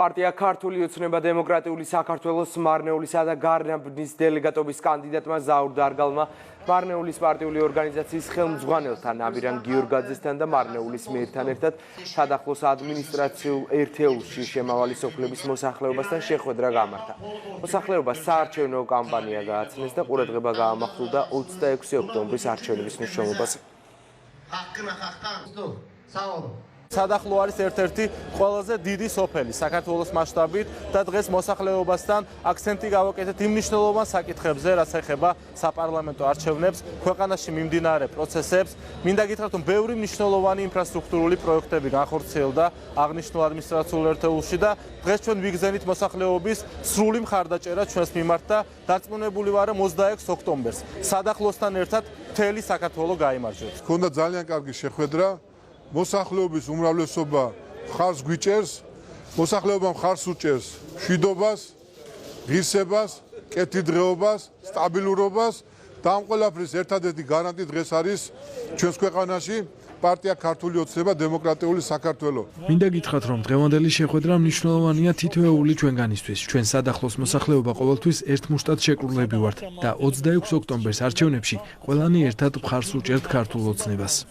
პარტია ქართული ოცნება დემოკრატიული საქართველოს მარნეულისა და გარნაბნის დელეგატობის კანდიდატმა ზაურ დარგალმა მარნეულის პარტიული ორგანიზაციის ხელმძღვანელთან აბირან გიორგაძესთან და მარნეულის მეერთან ერთად სადახლოს ადმინისტრაციულ ერთეულში შემავალი სოფლების მოსახლეობასთან შეხვედრა გამართა. მოსახლეობას საარჩევნო კამპანია გააცნეს და ყურადღება გაამახვილდა 26 ოქტომბრის არჩევნების მნიშვნელობაზე. სადახლო არის ერთ-ერთი ყველაზე დიდი სოფელი საქართველოს მასშტაბით და დღეს მოსახლეობასთან აქცენტი გავაკეთეთ იმ მნიშვნელოვან საკითხებზე, რაც ეხება საპარლამენტო არჩევნებს, ქვეყანაში მიმდინარე პროცესებს. მინდა გითხრათ, რომ ბევრი მნიშვნელოვანი ინფრასტრუქტურული პროექტები განხორციელდა აღნიშნულ ადმინისტრაციულ ერთეულში და დღეს ჩვენ ვიგზენით მოსახლეობის სრული მხარდაჭერა ჩვენს მიმართ და დარწმუნებული ვარ, რომ 26 ოქტომბერს სადახლოსთან ერთად მთელი საქართველო გაიმარჯვებს. ქონდა ძალიან კარგი შეხვედრა. მოსახლეობის უმრავლესობა მხარს გვიჭერს, მოსახლეობა მხარს უჭერს მშვიდობას, ღირსებას, კეთილდღეობას, სტაბილურობას და ამ ყველაფრის ერთადერთი გარანტი დღეს არის ჩვენს ქვეყანაში პარტია ქართული ოცნება დემოკრატიული საქართველო. მინდა გითხრათ, რომ დღევანდელი შეხვედრა მნიშვნელოვანია თითოეული ჩვენგანისთვის. ჩვენ სადახლოს მოსახლეობა ყოველთვის ერთმუშტად შეკრულები ვართ და 26 ოქტომბერს არჩევნებში ყველანი ერთად მხარს უჭერთ ქართულ ოცნებას.